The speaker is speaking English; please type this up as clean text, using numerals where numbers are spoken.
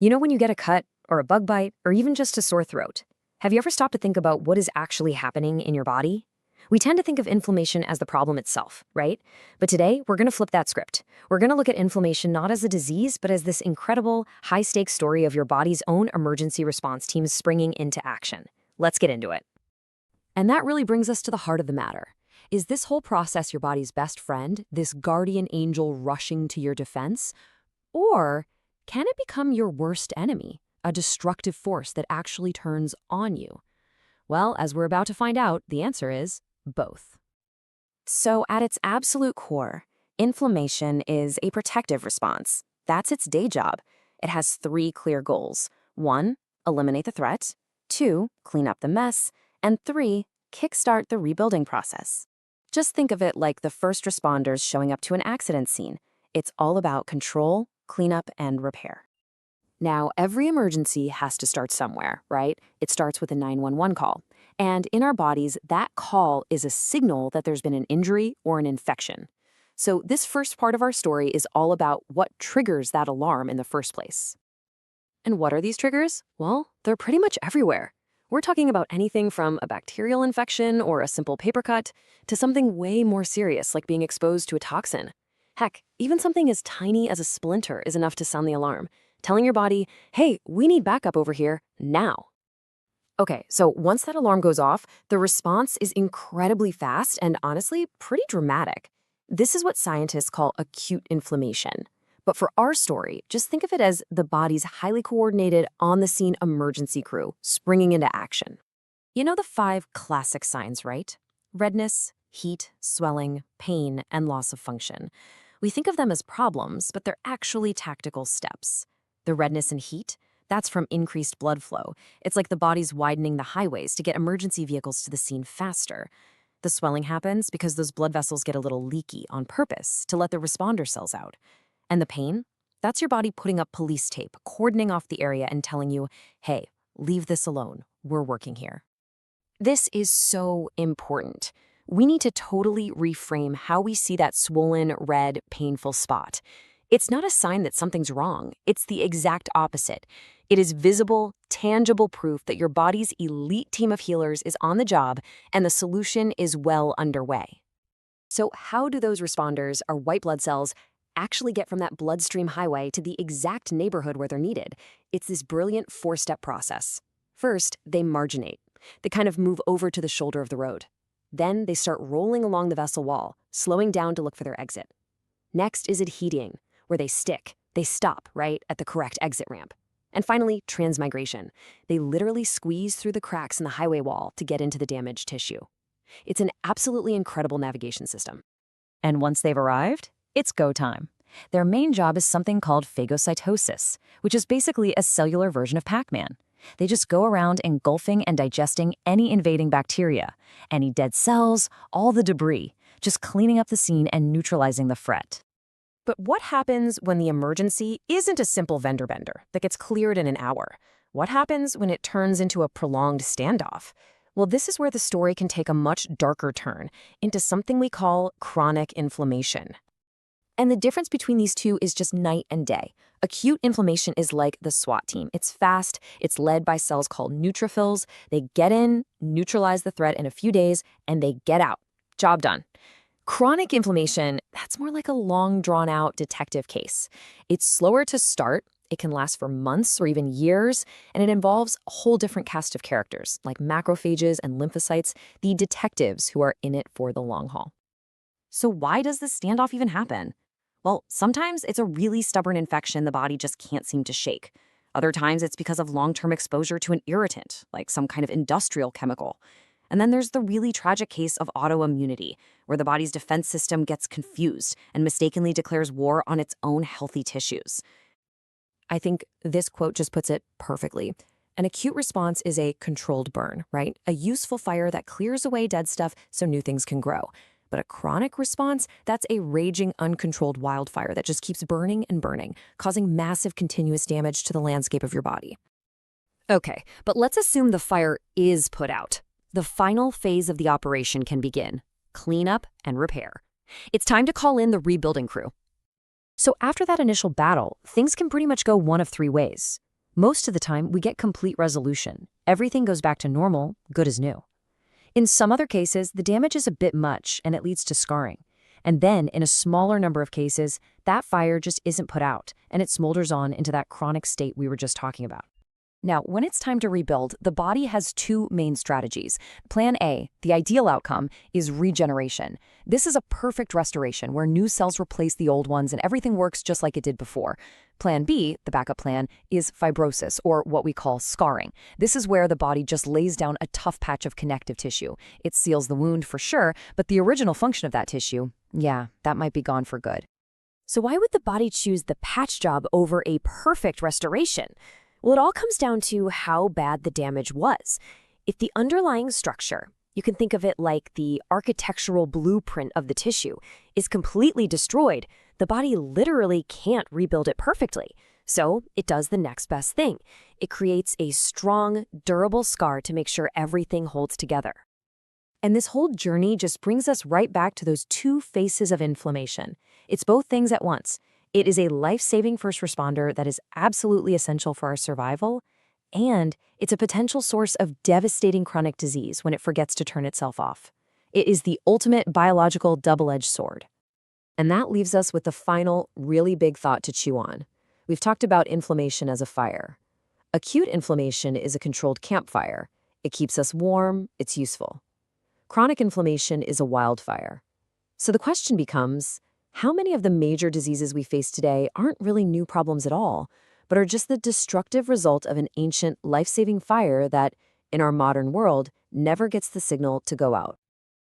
You know when you get a cut, or a bug bite, or even just a sore throat? Have you ever stopped to think about what is actually happening in your body? We tend to think of inflammation as the problem itself, right? But today, we're going to flip that script. We're going to look at inflammation not as a disease, but as this incredible, high-stakes story of your body's own emergency response teams springing into action. Let's get into it. And that really brings us to the heart of the matter. Is this whole process your body's best friend, this guardian angel rushing to your defense? Or can it become your worst enemy, a destructive force that actually turns on you? Well, as we're about to find out, the answer is both. So, at its absolute core, inflammation is a protective response. That's its day job. It has three clear goals. 1, eliminate the threat. 2, clean up the mess. And 3, kickstart the rebuilding process. Just think of it like the first responders showing up to an accident scene. It's all about control, cleanup, and repair. Now, every emergency has to start somewhere, right? It starts with a 911 call. And in our bodies, that call is a signal that there's been an injury or an infection. So this first part of our story is all about what triggers that alarm in the first place. And what are these triggers? Well, they're pretty much everywhere. We're talking about anything from a bacterial infection or a simple paper cut to something way more serious like being exposed to a toxin. Heck, even something as tiny as a splinter is enough to sound the alarm, telling your body, hey, we need backup over here now. Okay, so once that alarm goes off, the response is incredibly fast and honestly pretty dramatic. This is what scientists call acute inflammation. But for our story, just think of it as the body's highly coordinated, on-the-scene emergency crew springing into action. You know the 5 classic signs, right? Redness, heat, swelling, pain, and loss of function. We think of them as problems, but they're actually tactical steps. The redness and heat, that's from increased blood flow. It's like the body's widening the highways to get emergency vehicles to the scene faster. The swelling happens because those blood vessels get a little leaky on purpose to let the responder cells out. And the pain? That's your body putting up police tape, cordoning off the area and telling you, hey, leave this alone. We're working here. This is so important. We need to totally reframe how we see that swollen, red, painful spot. It's not a sign that something's wrong. It's the exact opposite. It is visible, tangible proof that your body's elite team of healers is on the job and the solution is well underway. So how do those responders, our white blood cells, actually get from that bloodstream highway to the exact neighborhood where they're needed? It's this brilliant 4-step process. First, they marginate. They kind of move over to the shoulder of the road. Then they start rolling along the vessel wall, slowing down to look for their exit. Next is adheting, where they stick. They stop right at the correct exit ramp. And finally, transmigration. They literally squeeze through the cracks in the highway wall to get into the damaged tissue. It's an absolutely incredible navigation system. And once they've arrived, it's go time. Their main job is something called phagocytosis, which is basically a cellular version of Pac-Man. They just go around engulfing and digesting any invading bacteria, any dead cells, all the debris, just cleaning up the scene and neutralizing the threat. But what happens when the emergency isn't a simple vendor bender that gets cleared in an hour? What happens when it turns into a prolonged standoff? Well, this is where the story can take a much darker turn into something we call chronic inflammation. And the difference between these two is just night and day. Acute inflammation is like the SWAT team. It's fast, it's led by cells called neutrophils. They get in, neutralize the threat in a few days, and they get out. Job done. Chronic inflammation, that's more like a long, drawn-out detective case. It's slower to start, it can last for months or even years, and it involves a whole different cast of characters, like macrophages and lymphocytes, the detectives who are in it for the long haul. So why does this standoff even happen? Well, sometimes it's a really stubborn infection the body just can't seem to shake. Other times it's because of long-term exposure to an irritant, like some kind of industrial chemical. And then there's the really tragic case of autoimmunity, where the body's defense system gets confused and mistakenly declares war on its own healthy tissues. I think this quote just puts it perfectly. An acute response is a controlled burn, right? A useful fire that clears away dead stuff so new things can grow. But a chronic response, that's a raging, uncontrolled wildfire that just keeps burning and burning, causing massive continuous damage to the landscape of your body. Okay, but let's assume the fire is put out. The final phase of the operation can begin: cleanup and repair. It's time to call in the rebuilding crew. So after that initial battle, things can pretty much go one of 3 ways. Most of the time, we get complete resolution. Everything goes back to normal, good as new. In some other cases, the damage is a bit much and it leads to scarring. And then, in a smaller number of cases, that fire just isn't put out and it smolders on into that chronic state we were just talking about. Now, when it's time to rebuild, the body has two main strategies. Plan A, the ideal outcome, is regeneration. This is a perfect restoration where new cells replace the old ones and everything works just like it did before. Plan B, the backup plan, is fibrosis, or what we call scarring. This is where the body just lays down a tough patch of connective tissue. It seals the wound for sure, but the original function of that tissue, yeah, that might be gone for good. So why would the body choose the patch job over a perfect restoration? Well, it all comes down to how bad the damage was. If the underlying structure, you can think of it like the architectural blueprint of the tissue, is completely destroyed, the body literally can't rebuild it perfectly. So it does the next best thing. It creates a strong, durable scar to make sure everything holds together. And this whole journey just brings us right back to those two faces of inflammation. It's both things at once. It is a life-saving first responder that is absolutely essential for our survival, and it's a potential source of devastating chronic disease when it forgets to turn itself off. It is the ultimate biological double-edged sword. And that leaves us with the final, really big thought to chew on. We've talked about inflammation as a fire. Acute inflammation is a controlled campfire. It keeps us warm, it's useful. Chronic inflammation is a wildfire. So the question becomes, how many of the major diseases we face today aren't really new problems at all, but are just the destructive result of an ancient, life-saving fire that, in our modern world, never gets the signal to go out?